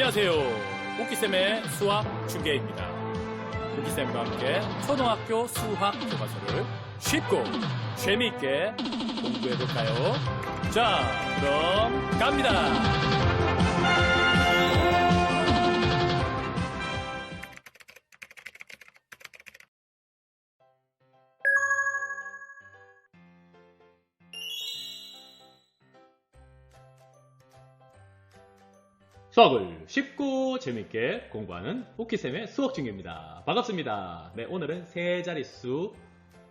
안녕하세요. 오키쌤의 수학 중계입니다. 오키쌤과 함께 초등학교 수학 교과서를 쉽고 재미있게 공부해볼까요? 자, 그럼 갑니다. 수학을 쉽고 재밌게 공부하는 오키쌤의 수학 중계입니다. 반갑습니다. 네, 오늘은 세 자릿수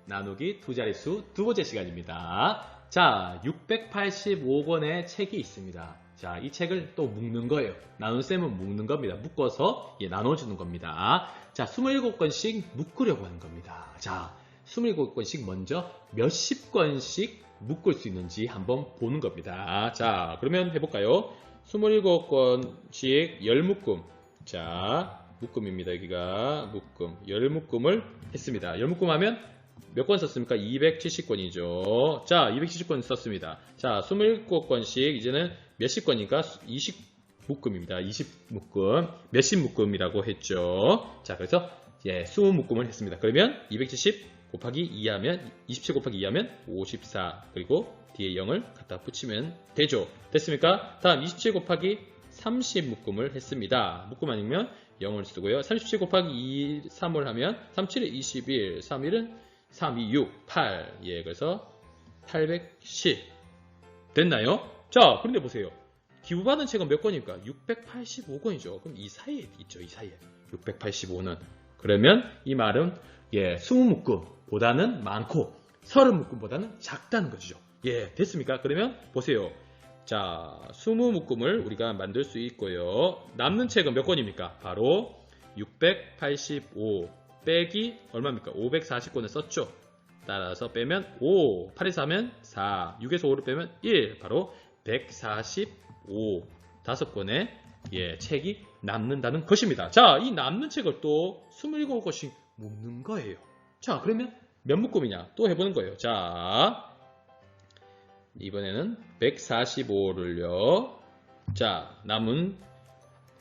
나누기 두 자릿수 두 번째 시간입니다. 자, 685권의 책이 있습니다. 자, 이 책을 또 묶는 거예요. 나눈셈은 묶는 겁니다. 묶어서 나눠주는 겁니다. 자, 27권씩 묶으려고 하는 겁니다. 자, 27권씩 먼저 몇십 권씩 묶을 수 있는지 한번 보는 겁니다. 자, 그러면 해볼까요? 27권씩 10묶음. 자, 묶음입니다. 여기가 묶음. 10묶음을 했습니다. 10묶음 하면 몇 권 썼습니까? 270권이죠. 자, 270권 썼습니다. 자, 27권씩 이제는 몇십 권이니까 20묶음입니다. 20묶음. 몇십 묶음이라고 했죠. 자, 그래서 20묶음을 했습니다. 그러면 270 곱하기 2 하면 27 곱하기 2 하면 54. 그리고 뒤에 0을 갖다 붙이면 되죠. 됐습니까? 다음 27 곱하기 30 묶음을 했습니다. 묶음 아니면 0을 쓰고요. 37 곱하기 2, 3을 하면 37에 21, 31은 3, 2, 6, 8. 예, 그래서 810. 됐나요? 자, 그런데 보세요. 기부받은 책은 몇 권입니까? 685권이죠. 그럼 이 사이에 있죠. 이 사이에. 685는. 그러면 이 말은 20묶음보다는 많고 30묶음보다는 작다는 것이죠. 예, 됐습니까? 그러면 보세요. 자, 20묶음을 우리가 만들 수 있고요. 남는 책은 몇 권입니까? 바로 685 빼기 얼마입니까? 540권을 썼죠. 따라서 빼면 5, 8에서 하면 4, 6에서 5를 빼면 1, 바로 145, 5권의 책이 남는다는 것입니다. 자, 이 남는 책을 또 27권씩 묶는 거예요. 자, 그러면 몇 묶음이냐? 또 해보는 거예요. 자, 이번에는 145를요. 자, 남은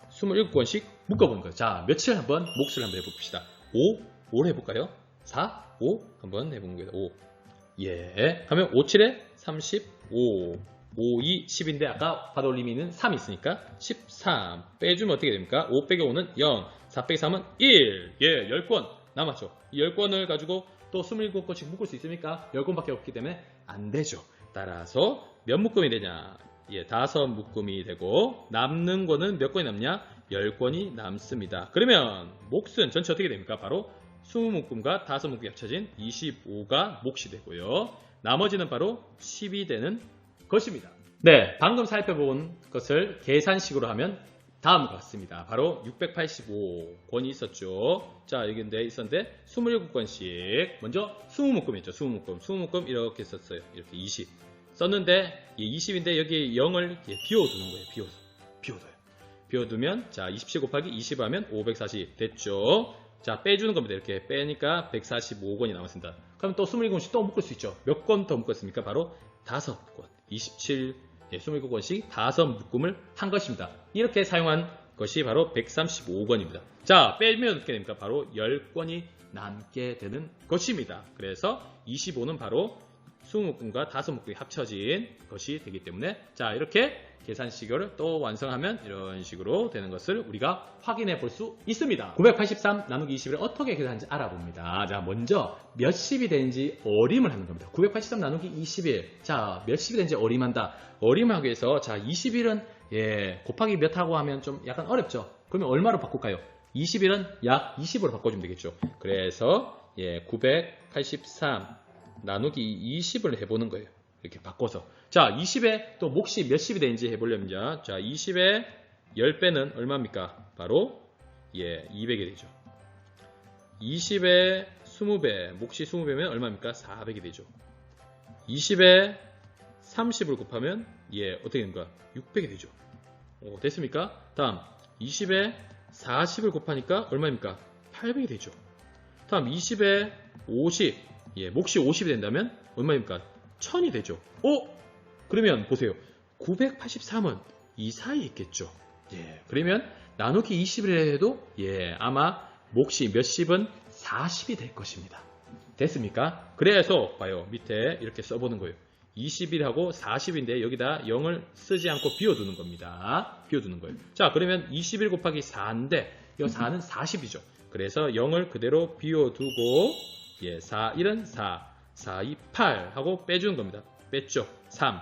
27권씩 묶어보는 거예요. 자, 며칠 한번 몫을 한번 해봅시다. 5를 해볼까요? 4, 5 한번 해보는 거예요. 5. 예. 하면 5, 7에 35. 5, 2, 10인데 아까 받아올림이는 3 있으니까 13. 빼주면 어떻게 됩니까? 5 빼기 5는 0. 4 빼기 3은 1. 예, 10권 남았죠. 이 10권을 가지고 또 27권씩 묶을 수 있습니까? 10권밖에 없기 때문에 안 되죠. 따라서 몇 묶음이 되냐? 5묶음이 되고 남는 거는 몇 권이 남냐? 10권이 남습니다. 그러면 몫은 전체 어떻게 됩니까? 바로 20묶음과 5묶음이 합쳐진 25가 몫이 되고요. 나머지는 바로 10이 되는 것입니다. 네, 방금 살펴본 것을 계산식으로 하면 다음과 같습니다. 바로 685권이 있었죠. 자, 여기 있었는데 27권씩 먼저 20묶음이었죠. 20묶음 이렇게 썼어요. 이렇게 20 썼는데 20인데 여기 0을 비워두는 거예요. 비워두면 자, 27 곱하기 20 하면 540 됐죠. 자, 빼주는 겁니다. 이렇게 빼니까 145권이 남았습니다. 그럼 또 27권씩 또 묶을 수 있죠. 몇 권 더 묶었습니까? 바로 5권. 27 27권씩 5묶음을 한 것입니다. 이렇게 사용한 것이 바로 135권입니다. 자, 빼면 어떻게 됩니까? 바로 10권이 남게 되는 것입니다. 그래서 25는 바로 20묶음과 5묶음이 합쳐진 것이 되기 때문에 자, 이렇게 계산식을 또 완성하면 이런 식으로 되는 것을 우리가 확인해 볼 수 있습니다. 983 나누기 20을 어떻게 계산하는지 알아봅니다. 자, 먼저 몇십이 되는지 어림을 하는 겁니다. 983 나누기 21. 자, 몇십이 되는지 어림한다. 어림하기 위해서 자, 21은 곱하기 몇 하고 하면 좀 약간 어렵죠. 그러면 얼마로 바꿀까요? 21은 약 20으로 바꿔주면 되겠죠. 그래서 983 나누기 20을 해보는 거예요. 이렇게 바꿔서. 자, 20에 또 몫이 몇십이 되는지 해보려면요. 자, 20에 10배는 얼마입니까? 바로 200이 되죠. 20에 20배, 몫이 20배면 얼마입니까? 400이 되죠. 20에 30을 곱하면 어떻게 됩니까? 600이 되죠. 됐습니까? 다음 20에 40을 곱하니까 얼마입니까? 800이 되죠. 다음 20에 50, 몫이 50이 된다면 얼마입니까? 1000이 되죠. 그러면 보세요. 983은 이 사이에 있겠죠. 예, 그러면 나누기 20을 해도 예, 아마 몫이 몇십은 40이 될 것입니다. 됐습니까? 그래서 봐요. 밑에 이렇게 써보는 거예요. 21하고 40인데 여기다 0을 쓰지 않고 비워두는 겁니다. 비워두는 거예요. 자, 그러면 21 곱하기 4인데 이 4는 40이죠. 그래서 0을 그대로 비워두고 예, 4, 1은 4, 4, 2, 8 하고 빼주는 겁니다. 뺐죠. 3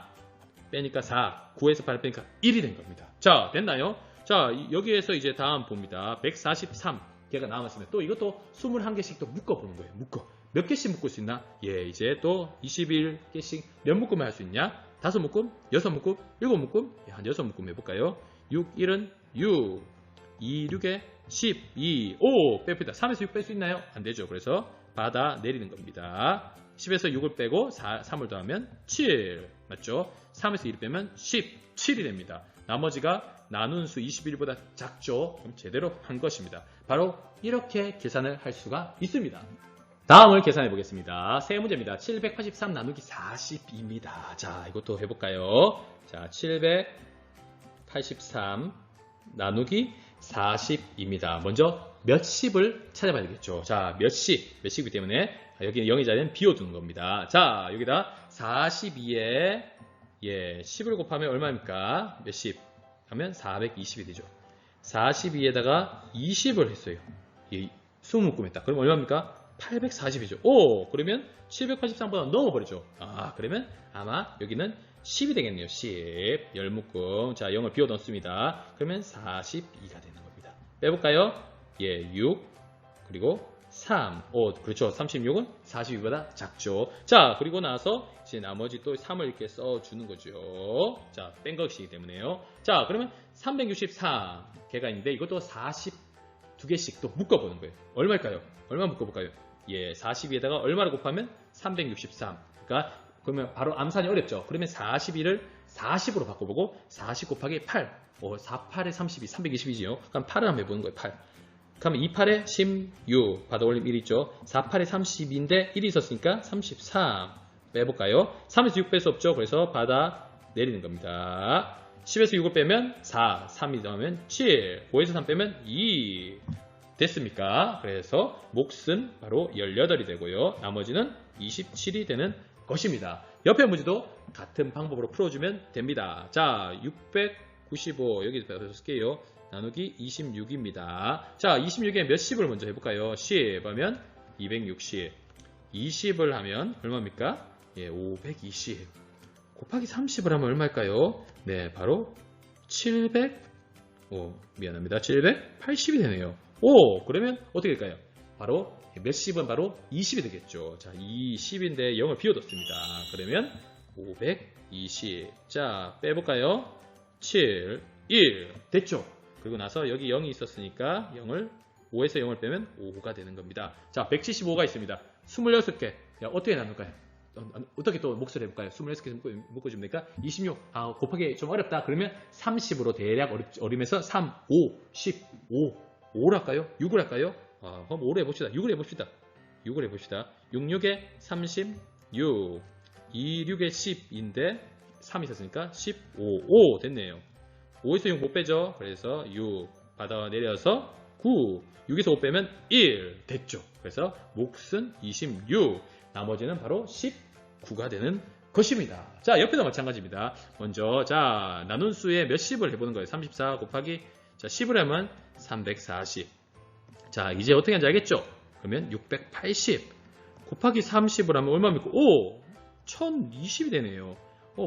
빼니까 4, 9에서 8 빼니까 1이 된 겁니다. 자, 됐나요? 자, 여기에서 이제 다음 봅니다. 143 개가 남았으면 또 이것도 21개씩 또 묶어보는 거예요. 몇 개씩 묶을 수 있나? 예, 이제 또 21개씩 몇 묶음을 할 수 있냐? 5묶음, 6묶음, 7묶음? 예, 한 6묶음 해볼까요? 6, 1은 6, 2, 6에 12, 5 뺍니다. 3에서 6 뺄 수 있나요? 안 되죠. 그래서 받아 내리는 겁니다. 10에서 6을 빼고 3을 더하면 7 맞죠? 3에서 1을 빼면 17이 됩니다. 나머지가 나눈 수 21보다 작죠? 그럼 제대로 한 것입니다. 바로 이렇게 계산을 할 수가 있습니다. 다음을 계산해 보겠습니다. 세 문제입니다. 783 나누기 40입니다. 자, 이것도 해볼까요? 자, 783 나누기 40입니다. 먼저 몇십을 찾아봐야 되겠죠. 자, 몇십이기 때문에 여기 0의 자리는 비워두는 겁니다. 자, 여기다 42에 예, 10을 곱하면 얼마입니까? 몇십? 하면 420이 되죠. 42에다가 20을 했어요. 20묶음 했다. 그럼 얼마입니까? 840이죠. 오, 그러면 783보다 넘어버리죠. 아, 그러면 아마 여기는 10이 되겠네요. 10. 10묶음. 자, 0을 비워 넣습니다. 그러면 42가 되는 겁니다. 빼볼까요? 예, 6. 그리고 3. 오, 그렇죠. 36은 42보다 작죠. 자, 그리고 나서 이제 나머지 또 3을 이렇게 써주는 거죠. 자, 뺀 것이기 때문에요. 자, 그러면 363개가 있는데 이것도 42개씩 또 묶어보는 거예요. 얼마일까요? 얼마 묶어볼까요? 예, 42에다가 얼마를 곱하면 363. 그러니까 그러면 바로 암산이 어렵죠. 그러면 42를 40으로 바꿔보고 40 곱하기 8. 4, 8에 32, 320이지요. 그럼 8을 한번 해보는 거예요. 8. 그러면 2, 8에 16. 받아 올림 1 있죠. 4, 8에 30인데 1이 있었으니까 33. 빼볼까요? 3에서 6 뺄 수 없죠. 그래서 받아 내리는 겁니다. 10에서 6을 빼면 4, 3이 더하면 7, 5에서 3 빼면 2. 됐습니까? 그래서 몫은 바로 18이 되고요. 나머지는 27이 되는 것입니다. 옆에 문제도 같은 방법으로 풀어주면 됩니다. 자, 695 여기서 쓸게요. 나누기 26입니다. 자, 26에 몇십을 먼저 해볼까요? 10 하면 260. 20을 하면 얼마입니까? 예, 520. 곱하기 30을 하면 얼마일까요? 네, 바로 780이 되네요. 오, 그러면 어떻게 될까요? 바로 몇십은 바로 20이 되겠죠. 자, 20인데 0을 비워뒀습니다. 그러면 520. 자, 빼볼까요? 7, 1. 됐죠? 그리고 나서 여기 0이 있었으니까 5에서 0을 빼면 5가 되는 겁니다. 자, 175가 있습니다. 26개. 야, 어떻게 나눌까요? 어떻게 또 몫을 해볼까요? 26개 묶어주면 되니까 26. 아, 곱하기 좀 어렵다. 그러면 30으로 대략 어림해서 3, 5, 15. 5를 할까요? 6을 할까요? 아, 그럼 5를 해봅시다. 6을 해봅시다. 6을 해봅시다. 6, 6에 36. 2, 6에 10인데 3이 있었으니까 15. 5 됐네요. 5에서 6 못 빼죠. 그래서 6 받아 내려서 9. 6에서 5 빼면 1 됐죠. 그래서 몫은 26. 나머지는 바로 19가 되는 것입니다. 자, 옆에도 마찬가지입니다. 먼저 자, 나눈 수에 몇십을 해보는 거예요. 34 곱하기 자, 10을 하면 340. 자, 이제 어떻게 하는지 알겠죠? 그러면 680 곱하기 30을 하면 얼마입니까? 오! 1020이 되네요.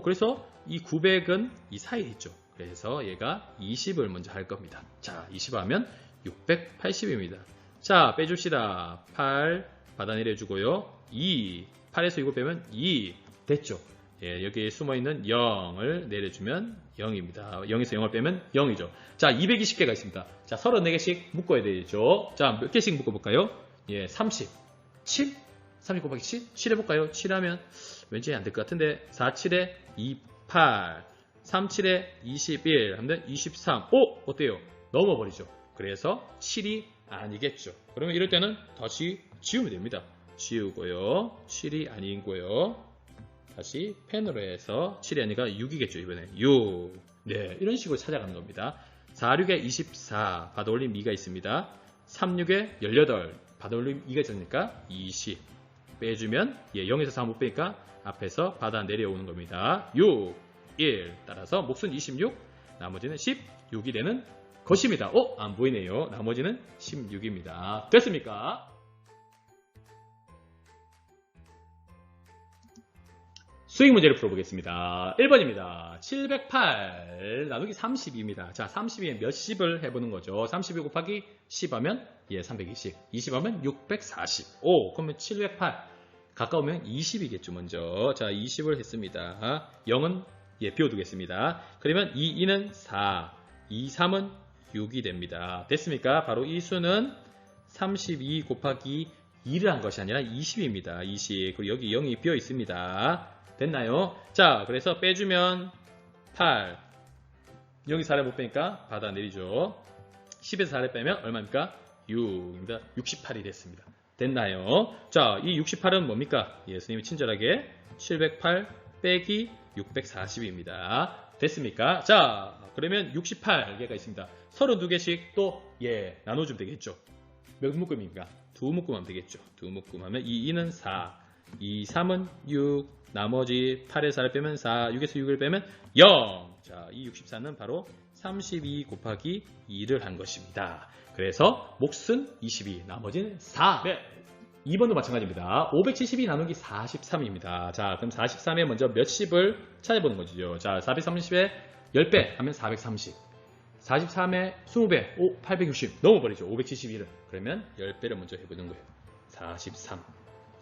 그래서 이 900은 이 사이에 있죠. 그래서 얘가 20을 먼저 할 겁니다. 자, 20 하면 680입니다. 자, 빼줍시다. 8 받아 내려주고요. 2, 8에서 6을 빼면 2 됐죠. 예, 여기에 숨어있는 0을 내려주면 0입니다. 0에서 0을 빼면 0이죠. 자, 220개가 있습니다. 자, 34개씩 묶어야 되죠. 자, 몇 개씩 묶어볼까요? 예, 30. 7? 30 곱하기 7? 7 해볼까요? 7 하면 왠지 안 될 것 같은데 4, 7에 28 3, 7에 21 하면 23. 어때요? 넘어버리죠. 그래서 7이 아니겠죠. 그러면 이럴 때는 다시 지우면 됩니다. 지우고요. 7이 아니고요. 다시 펜으로 해서 7이 아니라 6이겠죠. 이번에 6. 네, 이런 식으로 찾아가는 겁니다. 4,6에 24 받아올림 2가 있습니다. 3,6에 18 받아올림 2가 있으니까 20 빼주면 0에서 4 못 빼니까 앞에서 받아 내려오는 겁니다. 6, 1 따라서 몫은 26 나머지는 16이 되는 것입니다. 안 보이네요. 나머지는 16입니다. 됐습니까? 수익 문제를 풀어보겠습니다. 1번입니다. 708 나누기 32입니다. 자, 32에 몇십을 해보는 거죠. 32 곱하기 10 하면 320. 20 하면 645. 그러면 708 가까우면 20이겠죠, 먼저. 자, 20을 했습니다. 0은 비워두겠습니다. 그러면 2는 4, 2, 3은 6이 됩니다. 됐습니까? 바로 이 수는 32 곱하기 2를 한 것이 아니라 20입니다. 20. 그리고 여기 0이 비어 있습니다. 됐나요? 자, 그래서 빼주면 8. 여기 4를 못 빼니까 받아 내리죠. 10에서 4를 빼면 얼마입니까? 6입니다. 68이 됐습니다. 됐나요? 자, 이 68은 뭡니까? 예수님이 친절하게 708 빼기 640입니다. 됐습니까? 자, 그러면 68개가 있습니다. 32개씩 또 나눠주면 되겠죠. 몇 묶음입니까? 두 묶음 하면 되겠죠. 두 묶음 하면 2는 4, 2, 3은 6, 나머지 8에서 4를 빼면 4, 6에서 6을 빼면 0. 자, 이 64는 바로 32 곱하기 2를 한 것입니다. 그래서 몫은 22, 나머지는 4. 네. 2번도 마찬가지입니다. 572 나누기 43입니다. 자, 그럼 43에 먼저 몇십을 찾아보는 거죠. 자, 430에 10배 하면 430. 43에 20배, 860. 넘어버리죠. 571을. 그러면 10배를 먼저 해보는 거예요. 43.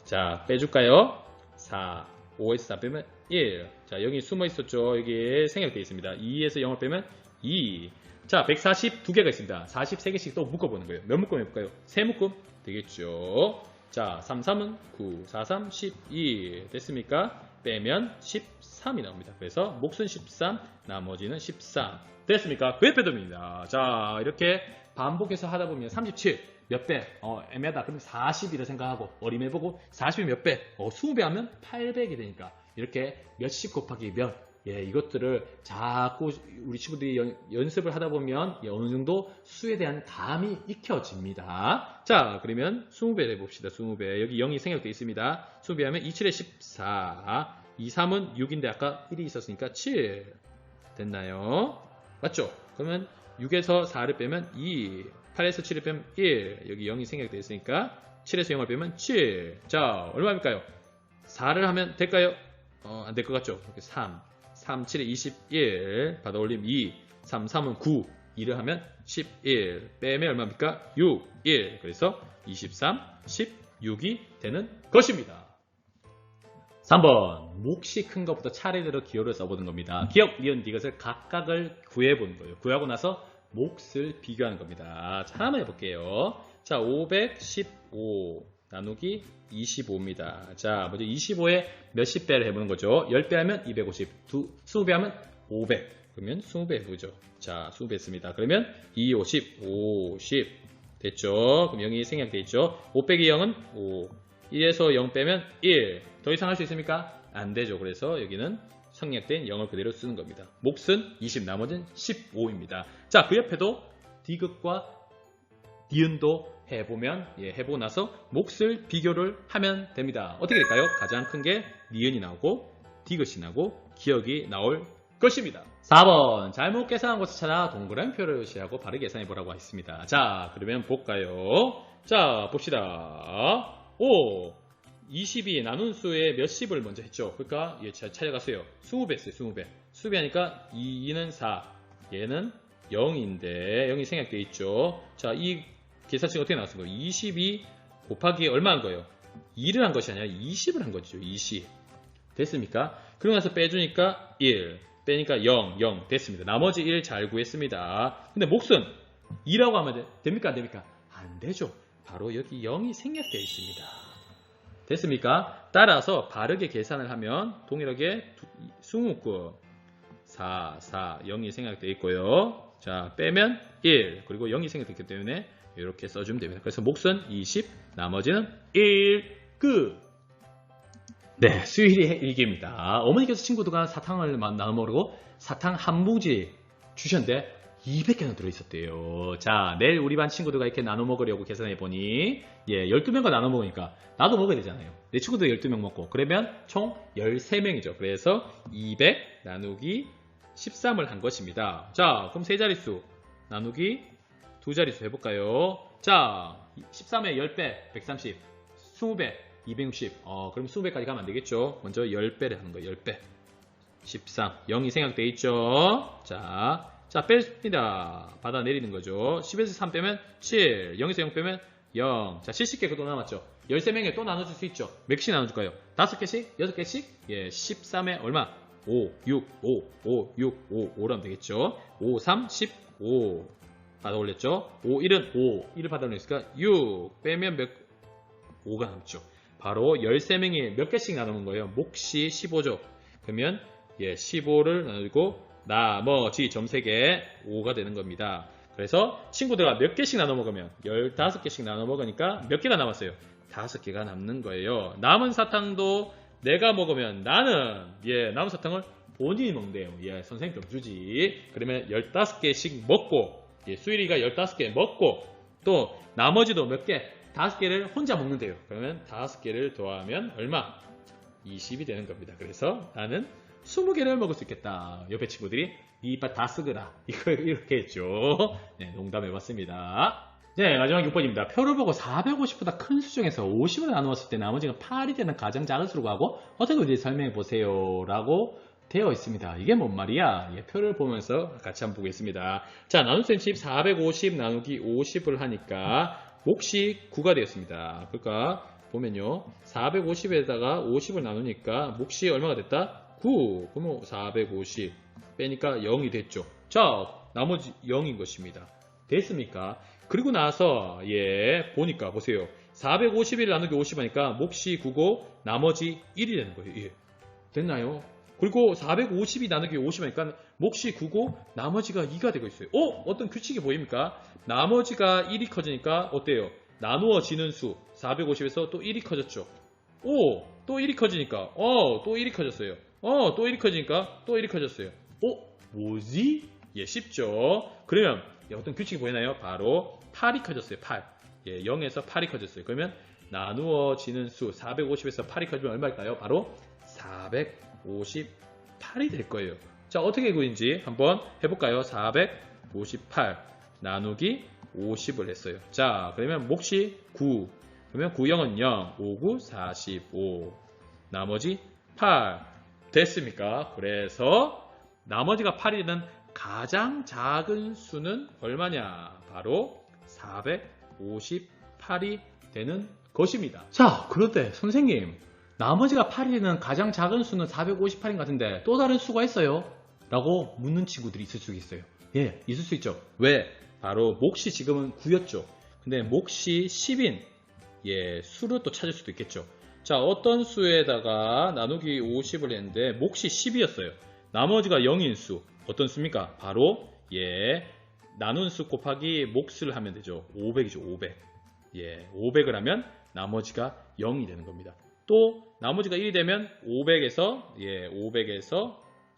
자, 빼줄까요? 4. 5에서 4 빼면 1. 자, 여기 숨어 있었죠. 여기 생략되어 있습니다. 2에서 0을 빼면 2. 자, 142개가 있습니다. 43개씩 또 묶어보는 거예요. 몇 묶음 해볼까요? 3묶음 되겠죠. 자, 3, 3은 9, 4, 3, 12. 됐습니까? 빼면 13이 나옵니다. 그래서 몫은 13, 나머지는 13. 됐습니까? 그의 빼돔입니다. 자, 이렇게 반복해서 하다 보면 37. 몇 배? 애매하다. 그럼 40이라 생각하고 어림해보고 40이 몇 배? 20배 하면 800이 되니까 이렇게 몇십 곱하기 몇 이것들을 자꾸 우리 친구들이 연습을 하다 보면 어느 정도 수에 대한 감이 익혀집니다. 자, 그러면 20배 해봅시다. 20배. 여기 0이 생략되어 있습니다. 20배 하면 2, 7에 14. 2, 3은 6인데 아까 1이 있었으니까 7. 됐나요? 맞죠? 그러면 6에서 4를 빼면 2. 8에서 7을 빼면 1. 여기 0이 생략되어 있으니까 7에서 0을 빼면 7. 자, 얼마입니까요? 4를 하면 될까요? 안 될 것 같죠? 3. 3, 7에 21. 받아올림 2. 3, 3은 9. 2를 하면 11. 빼면 얼마입니까? 6, 1. 그래서 23, 16이 되는 것입니다. 3번. 몫이 큰 것부터 차례대로 기호를 써보는 겁니다. 기억, 니은, 이것을 각각을 구해보는 거예요. 구하고 나서 몫을 비교하는 겁니다. 자, 하나만 해볼게요. 자, 515 나누기 25입니다. 자, 먼저 25에 몇십 배를 해보는 거죠. 10배 하면 250, 20배 하면 500. 그러면 20배 해보죠. 자, 20배 했습니다. 그러면 2, 50, 50. 됐죠? 그럼 0이 생략되어 있죠. 5 빼기 0은 5. 1에서 0 빼면 1. 더 이상 할 수 있습니까? 안 되죠. 그래서 여기는 생략된 0을 그대로 쓰는 겁니다. 몫은 20, 나머지는 15입니다. 자, 그 옆에도 디귿과 니은도 해보면 해보고 나서 몫을 비교를 하면 됩니다. 어떻게 될까요? 가장 큰 게 니은이 나오고 디귿이 나오고 기억이 나올 것입니다. 4번. 잘못 계산한 것을 찾아 동그라미 표를 시하고 바르게 계산해 보라고 했습니다. 자, 그러면 볼까요? 자, 봅시다. 22 나눈 수에 몇십을 먼저 했죠. 그러니까 잘 찾아갔어요. 20배 했어요. 20배. 20배 하니까 2는 4. 얘는 0인데 0이 생략되어 있죠. 자, 이 계산식이 어떻게 나왔을까요? 22 곱하기 얼마 한 거예요? 2를 한 것이 아니라 20을 한 거죠. 20. 됐습니까? 그러고 나서 빼주니까 1. 빼니까 0, 0 됐습니다. 나머지 1 잘 구했습니다. 근데 몫은 2라고 하면 됩니까? 안 됩니까? 안 되죠. 바로 여기 0이 생략되어 있습니다. 됐습니까? 따라서 바르게 계산을 하면 동일하게 20묶음 4, 4, 0이 생략되어 있고요. 자, 빼면 1, 그리고 0이 생략되기 때문에 이렇게 써주면 됩니다. 그래서 몫은 20, 나머지는 1, 끝! 네, 수일이 일기입니다. 어머니께서 친구들과 사탕을 나눠 먹으려고 사탕 한 봉지 주셨는데 200개나 들어있었대요. 자, 내일 우리 반 친구들과 이렇게 나눠 먹으려고 계산해보니, 12명과 나눠 먹으니까 나도 먹어야 되잖아요. 내 친구도 12명 먹고, 그러면 총 13명이죠. 그래서 200 나누기 13을 한 것입니다. 자, 그럼 세 자릿수 나누기 두 자릿수 해볼까요? 자, 13에 10배, 130, 20배, 260. 그럼 20배까지 가면 안 되겠죠? 먼저 10배를 하는 거예요. 10배. 13. 0이 생략되어 있죠? 자, 뺐습니다. 받아내리는 거죠. 10에서 3 빼면 7. 0에서 0 빼면 0. 자, 70개가 또 남았죠. 13명에 또 나눠줄 수 있죠. 몇 개씩 나눠줄까요? 5개씩? 6개씩? 13에 얼마? 5, 6, 5, 5, 6, 5, 5로 하면 되겠죠. 5, 3, 15. 받아 올렸죠. 5, 1은 5. 1을 받아 올렸으니까 6. 빼면 몇? 5가 남죠. 바로 13명이 몇 개씩 나누는 거예요. 몫이 15죠. 그러면 15를 나누고 나머지 점 3개 5가 되는 겁니다. 그래서 친구들과 몇 개씩 나눠 먹으면 15개씩 나눠 먹으니까 몇 개가 남았어요? 5개가 남는 거예요. 남은 사탕도 내가 먹으면 나는 남은 사탕을 본인이 먹는데요. 선생님 좀 주지. 그러면 15개씩 먹고 수일이가 15개 먹고 또 나머지도 몇 개? 5개를 혼자 먹는데요. 그러면 5개를 더하면 얼마? 20이 되는 겁니다. 그래서 나는 20개를 먹을 수 있겠다. 옆에 친구들이 네 이빨 다 쓰거라. 이렇게 했죠. 네, 농담해봤습니다. 네, 마지막 6번입니다. 표를 보고 450보다 큰 수 중에서 50을 나누었을 때 나머지가 8이 되는 가장 작은 수로 구하고 어떻게 우리 설명해 보세요. 라고 되어 있습니다. 이게 뭔 말이야? 표를 보면서 같이 한번 보겠습니다. 자, 나눗셈 집 450 나누기 50을 하니까 몫이 9가 되었습니다. 그러니까 보면요. 450에다가 50을 나누니까 몫이 얼마가 됐다? 9. 그러면 450 빼니까 0이 됐죠. 자, 나머지 0인 것입니다. 됐습니까? 그리고 나서 보니까 보세요. 451 나누기 50 하니까 몫이 9고 나머지 1이 되는 거예요. 됐나요? 그리고 452 나누기 50 하니까 몫이 9고 나머지가 2가 되고 있어요. 어떤 규칙이 보입니까? 나머지가 1이 커지니까 어때요? 나누어지는 수 450에서 또 1이 커졌죠. 또 1이 커지니까 또 1이 커졌어요. 또 1이 커지니까 또 1이 커졌어요. 뭐지? 쉽죠? 그러면 어떤 규칙이 보이나요? 바로 8이 커졌어요. 8. 0에서 8이 커졌어요. 그러면 나누어지는 수 450에서 8이 커지면 얼마일까요? 바로 458이 될 거예요. 자, 어떻게 구인지 한번 해볼까요? 458 나누기 50을 했어요. 자, 그러면 몫이 9. 그러면 9영은 0, 5, 9, 45. 나머지 8. 됐습니까? 그래서 나머지가 8이 되는 가장 작은 수는 얼마냐? 바로 458이 되는 것입니다. 자, 그런데 선생님, 나머지가 8이 되는 가장 작은 수는 458인 것 같은데 또 다른 수가 있어요? 라고 묻는 친구들이 있을 수 있어요. 있을 수 있죠. 왜? 바로 몫이 지금은 9였죠. 근데 몫이 10인 수를 또 찾을 수도 있겠죠. 자, 어떤 수에다가 나누기 50을 했는데 몫이 10이었어요. 나머지가 0인 수. 어떤 수입니까? 바로 나눈 수 곱하기 몫을 하면 되죠. 500이죠. 500. 500을 하면 나머지가 0이 되는 겁니다. 또 나머지가 1이 되면 500에서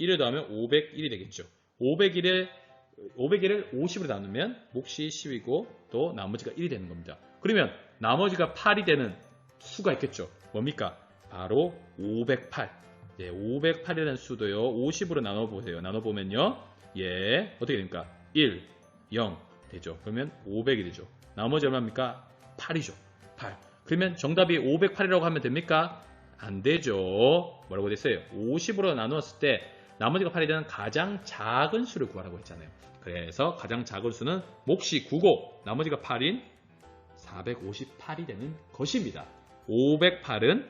1을 더하면 501이 되겠죠. 501을 50으로 나누면 몫이 10이고 또 나머지가 1이 되는 겁니다. 그러면 나머지가 8이 되는 수가 있겠죠. 뭡니까? 바로 508. 508이라는 수도요. 50으로 나눠보세요. 나눠보면요. 어떻게 됩니까? 1, 0 되죠. 그러면 500이 되죠. 나머지 얼마입니까? 8이죠. 8. 그러면 정답이 508이라고 하면 됩니까? 안 되죠. 뭐라고 됐어요? 50으로 나누었을 때 나머지가 8이 되는 가장 작은 수를 구하라고 했잖아요. 그래서 가장 작은 수는 몫이 9고 나머지가 8인 458이 되는 것입니다. 508은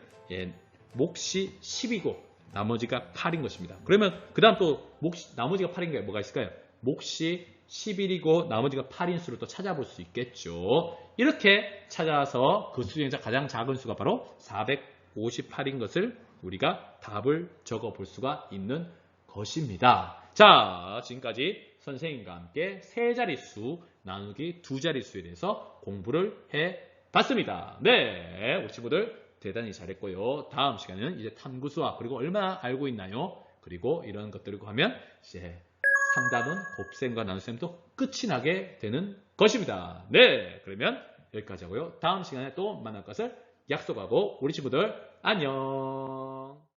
몫이 10이고 나머지가 8인 것입니다. 그러면 그 다음 또 나머지가 8인 게 뭐가 있을까요? 몫이 11이고 나머지가 8인 수를 또 찾아볼 수 있겠죠. 이렇게 찾아서 그 수 중에서 가장 작은 수가 바로 458인 것을 우리가 답을 적어 볼 수가 있는 것입니다. 자, 지금까지 선생님과 함께 세 자릿수 나누기 두 자릿수에 대해서 공부를 해봤습니다. 네, 우리 친구들 대단히 잘했고요. 다음 시간에는 이제 탐구수학 그리고 얼마나 알고 있나요? 그리고 이런 것들을 하면 이제 상담은 곱셈과 나눗셈도 끝이 나게 되는 것입니다. 네, 그러면 여기까지 하고요. 다음 시간에 또 만날 것을 약속하고 우리 친구들 안녕.